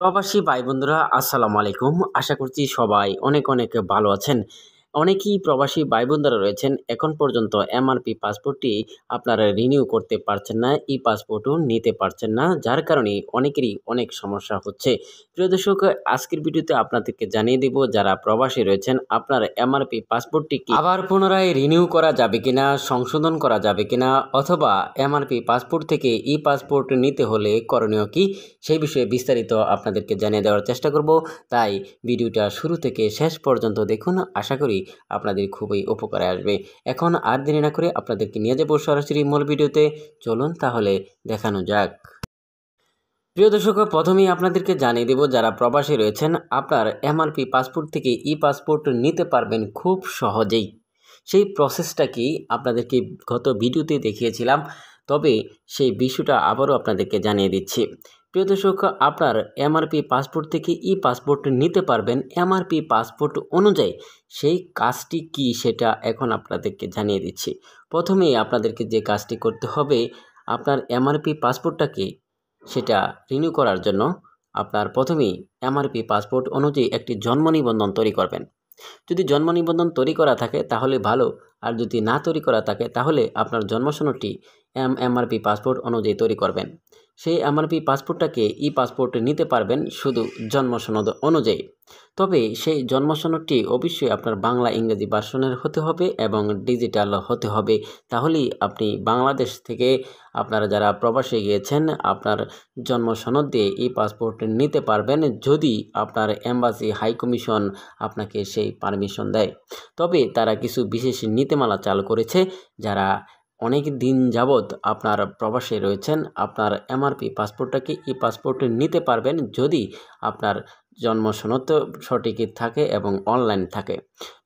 প্রবাসী ভাই বন্ধুরা আসসালামু আলাইকুম। আশা করছি সবাই অনেক অনেক ভালো আছেন। অনেকেই প্রবাসী ভাই বোনরা রয়েছেন এখন পর্যন্ত এমআরপি পাসপোর্টটি আপনারা রিনিউ করতে পারছেন না, ই পাসপোর্টও নিতে পারছেন না, যার কারণে অনেকেরই অনেক সমস্যা হচ্ছে। প্রিয় দর্শক, আজকের ভিডিওতে আপনাদেরকে জানিয়ে দেব যারা প্রবাসী রয়েছেন আপনার এমআরপি পাসপোর্টটি কি আবার পুনরায় রিনিউ করা যাবে কিনা, সংশোধন করা যাবে কিনা, অথবা এমআরপি পাসপোর্ট থেকে ই পাসপোর্ট নিতে হলে করণীয় কি, সেই বিষয়ে বিস্তারিত আপনাদেরকে জানিয়ে দেওয়ার চেষ্টা করব। তাই ভিডিওটা শুরু থেকে শেষ পর্যন্ত দেখুন, আশা করি আপনাদের খুবই উপকারে আসবে। এখন আর দেরি না করে আপনাদেরকে নিয়ে যাব সরাসরি মূল ভিডিওতে। চলুন তাহলে দেখানো যাক। প্রিয় দর্শক, প্রথমেই আপনাদেরকে জানিয়ে দেব যারা প্রবাসী রয়েছেন আপনার এমআরপি পাসপোর্ট থেকে ই পাসপোর্ট নিতে পারবেন খুব সহজেই। সেই প্রসেসটা কি আপনাদেরকে গত ভিডিওতে দেখিয়েছিলাম, তবে সেই বিষয়টা আবারও আপনাদেরকে জানিয়ে দিচ্ছি। প্রিয় দর্শক, আপনার এমআরপি পাসপোর্ট থেকে ই পাসপোর্ট নিতে পারবেন এমআরপি পাসপোর্ট অনুযায়ী। সেই কাজটি কি সেটা এখন আপনাদেরকে জানিয়ে দিচ্ছি। প্রথমেই আপনাদেরকে যে কাজটি করতে হবে, আপনার এমআরপি পাসপোর্টটাকে সেটা রিনিউ করার জন্য আপনার প্রথমেই এমআরপি পাসপোর্ট অনুযায়ী একটি জন্ম নিবন্ধন তৈরি করবেন। যদি জন্ম নিবন্ধন তৈরি করা থাকে তাহলে ভালো, আর যদি না তৈরি করা থাকে তাহলে আপনার জন্ম সনদটি এমআরপি পাসপোর্ট অনুযায়ী তৈরি করবেন। সেই এমআরপি পাসপোর্টটাকে ই পাসপোর্ট নিতে পারবেন শুধু জন্ম সনদ অনুযায়ী। তবে সেই জন্ম সনদটি অবশ্যই আপনার বাংলা ইংরেজি ভার্সনের হতে হবে এবং ডিজিটাল হতে হবে। তাহলেই আপনি বাংলাদেশ থেকে আপনারা যারা প্রবাসে গিয়েছেন আপনার জন্ম সনদ দিয়ে ই পাসপোর্ট নিতে পারবেন, যদি আপনার এম্বাসি হাই কমিশন আপনাকে সেই পারমিশন দেয়। তবে তারা কিছু বিশেষ নীতিমালা চালু করেছে। যারা অনেক দিন যাবৎ আপনার প্রবাসে রয়েছেন আপনার এমআরপি পাসপোর্টটাকে ই পাসপোর্ট নিতে পারবেন যদি আপনার জন্ম সনদ সঠিক থাকে এবং অনলাইন থাকে।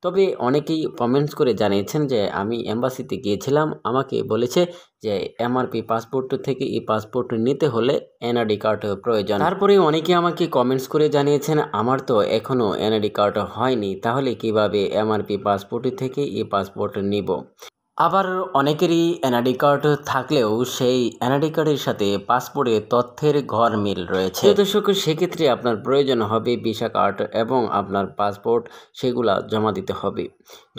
তবে অনেকেই কমেন্টস করে জানিয়েছেন যে আমি এম্বাসিতে গিয়েছিলাম, আমাকে বলেছে যে এমআরপি পাসপোর্ট থেকে ই পাসপোর্ট নিতে হলে এনআইডি কার্ড প্রয়োজন। তারপরে অনেকে আমাকে কমেন্টস করে জানিয়েছেন আমার তো এখনও এনআইডি কার্ড হয়নি, তাহলে কিভাবে এমআরপি পাসপোর্ট থেকে ই পাসপোর্ট নিব। আবার অনেকেরই এনআইডি কার্ড থাকলেও সেই এনআইডি কার্ডের সাথে পাসপোর্টের তথ্যের ঘরমিল রয়েছে। দর্শক, সেক্ষেত্রে আপনার প্রয়োজন হবে ভিসা কার্ড এবং আপনার পাসপোর্ট, সেগুলা জমা দিতে হবে।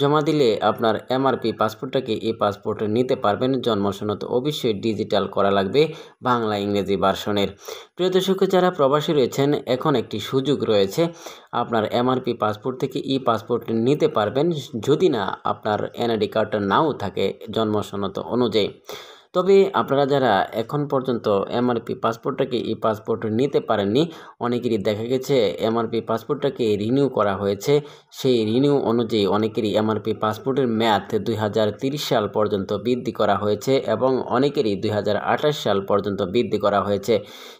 জমা দিলে আপনার এমআরপি পাসপোর্টটাকে এই পাসপোর্ট নিতে পারবেন। জন্ম সনদ অবশ্যই ডিজিটাল করা লাগবে, বাংলা ইংরেজি ভার্সনের। প্রিয় দর্শক, যারা প্রবাসী রয়েছেন এখন একটি সুযোগ রয়েছে, আপনার এমআরপি পাসপোর্ট থেকে ই পাসপোর্ট নিতে পারবেন যদি না আপনার এনআইডি কার্ডটা নাও থাকে জন্ম সনদ অনুযায়ী। তবে আপনারা যারা এখন পর্যন্ত এমআরপি পাসপোর্টটাকে ই পাসপোর্ট নিতে পারেননি, অনেকেরই দেখা গেছে এমআরপি পাসপোর্টটাকে রিনিউ করা হয়েছে, সেই রিনিউ অনুযায়ী অনেকেরই এমআরপি পাসপোর্টের মেয়াদ 2030 সাল পর্যন্ত বৃদ্ধি করা হয়েছে এবং অনেকেরই 2028 সাল পর্যন্ত বৃদ্ধি করা হয়েছে।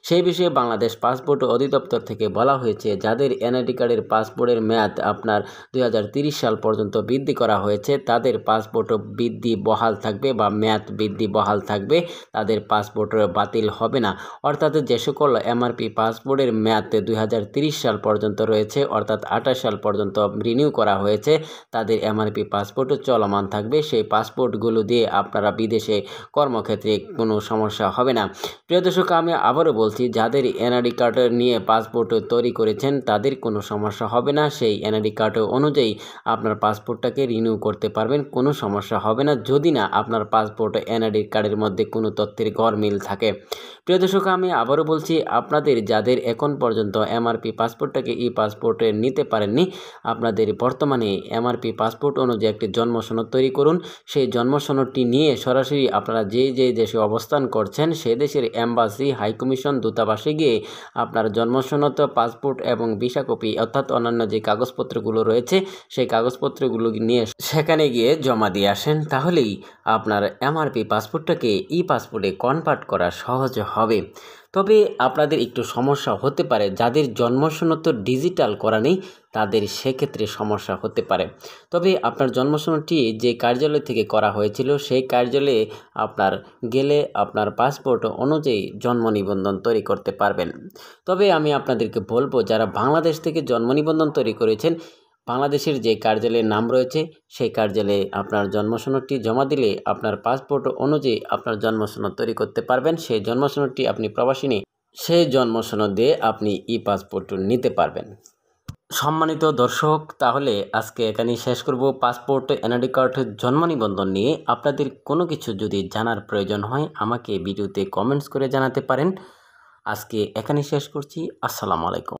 সেই বিষয়ে বাংলাদেশ পাসপোর্ট অধিদপ্তর থেকে বলা হয়েছে যাদের এনআইডি কার্ডের পাসপোর্টের মেয়াদ আপনার 2030 সাল পর্যন্ত বৃদ্ধি করা হয়েছে তাদের পাসপোর্ট বৃদ্ধি বহাল থাকবে বা মেয়াদ বৃদ্ধি বহাল থাকবে, তাদের পাসপোর্ট বাতিল হবে না। অর্থাৎ যে সকল এমআরপি পাসপোর্টের মেয়াদ 2030 সাল পর্যন্ত রয়েছে অর্থাৎ 28 সাল পর্যন্ত রিনিউ করা হয়েছে তাদের এমআরপি পাসপোর্ট চলমান থাকবে। সেই পাসপোর্টগুলো দিয়ে আপনারা বিদেশে কর্মক্ষেত্রে কোনো সমস্যা হবে না। প্রিয় দর্শক, আমি আবারও বলছি যাদের এনআইডি কার্ড নিয়ে পাসপোর্ট তৈরি করেছেন তাদের কোনো সমস্যা হবে না। সেই এনআইডি কার্ড অনুযায়ী আপনার পাসপোর্টটাকে রিনিউ করতে পারবেন, কোনো সমস্যা হবে না যদি না আপনার পাসপোর্ট এনআইডি কার্ডের মধ্যে কোনো তথ্যের ঘরমিল থাকে। প্রিয় দর্শক, আমি আবারও বলছি আপনাদের যাদের এখন পর্যন্ত এমআরপি পাসপোর্টটাকে ই পাসপোর্ট নিতে পারেননি, আপনাদের বর্তমানে এমআরপি পাসপোর্ট অনুযায়ী একটি জন্ম সনদ তৈরি করুন। সেই জন্ম সনদটি নিয়ে সরাসরি আপনারা যে দেশে অবস্থান করছেন সে দেশের এম্বাসি হাইকমিশন দূতাবাসে গিয়ে আপনার জন্ম সনদ, পাসপোর্ট এবং ভিসা কপি অর্থাৎ অন্যান্য যে কাগজপত্রগুলো রয়েছে সেই কাগজপত্রগুলো নিয়ে সেখানে গিয়ে জমা দিয়ে আসেন, তাহলেই আপনার এমআরপি পাসপোর্টটাকে ই পাসপোর্টে কনভার্ট করা সহজ হবে। তবে আপনাদের একটু সমস্যা হতে পারে, যাদের জন্ম সনদ ডিজিটাল করা নেই তাদের সেক্ষেত্রে সমস্যা হতে পারে। তবে আপনার জন্ম সনদটি যে কার্যালয় থেকে করা হয়েছিল সেই কার্যালয়ে আপনার গেলে আপনার পাসপোর্ট অনুযায়ী জন্ম নিবন্ধন তৈরি করতে পারবেন। তবে আমি আপনাদেরকে বলবো যারা বাংলাদেশ থেকে জন্ম নিবন্ধন তৈরি করেছেন, বাংলাদেশের যে কার্যালয়ের নাম রয়েছে সেই কার্যালয়ে আপনার জন্ম সনদটি জমা দিলে আপনার পাসপোর্ট অনুযায়ী আপনার জন্ম সনদ তৈরি করতে পারবেন। সেই জন্ম সনদটি আপনি প্রবাসী নিয়ে সেই জন্ম সনদ দিয়ে আপনি পাসপোর্ট নিতে পারবেন। সম্মানিত দর্শক, তাহলে আজকে এখানেই শেষ করব। পাসপোর্ট, এনআইডি কার্ড, জন্ম নিবন্ধন নিয়ে আপনাদের কোনো কিছু যদি জানার প্রয়োজন হয় আমাকে ভিডিওতে কমেন্টস করে জানাতে পারেন। আজকে এখানেই শেষ করছি। আসসালামু আলাইকুম।